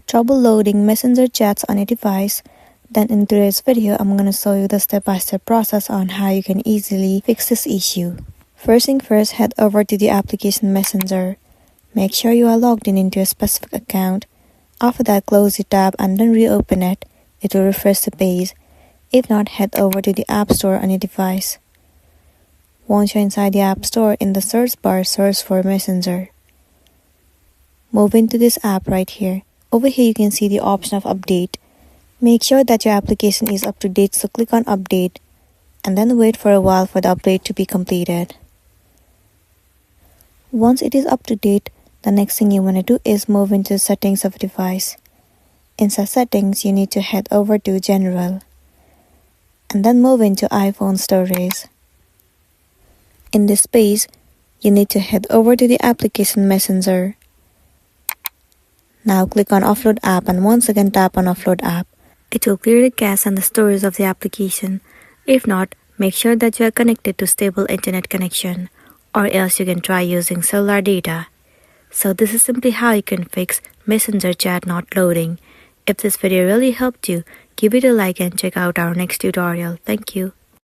trouble loading Messenger chats on a device. Then in today's video, I'm gonna show you the step-by-step process on how you can easily fix this issue. First thing first, head over to the application Messenger. Make sure you are logged in into a specific account. After that, close the tab and then reopen it. It will refresh the page. If not, head over to the App Store on your device. Once you're inside the App Store, in the search bar, search for Messenger. Move into this app right here. Over here, you can see the option of update. Make sure that your application is up to date, so click on update and then wait for a while for the update to be completed. Once it is up to date, the next thing you want to do is move into the settings of the device. Inside settings, you need to head over to general and then move into iPhone storage. In this page, you need to head over to the application Messenger. Now click on Offload app and once again tap on Offload app. It will clear the cache and the storage of the application. If not, make sure that you are connected to stable internet connection, or else you can try using cellular data. So this is simply how you can fix Messenger chat not loading. If this video really helped you, give it a like and check out our next tutorial. Thank you.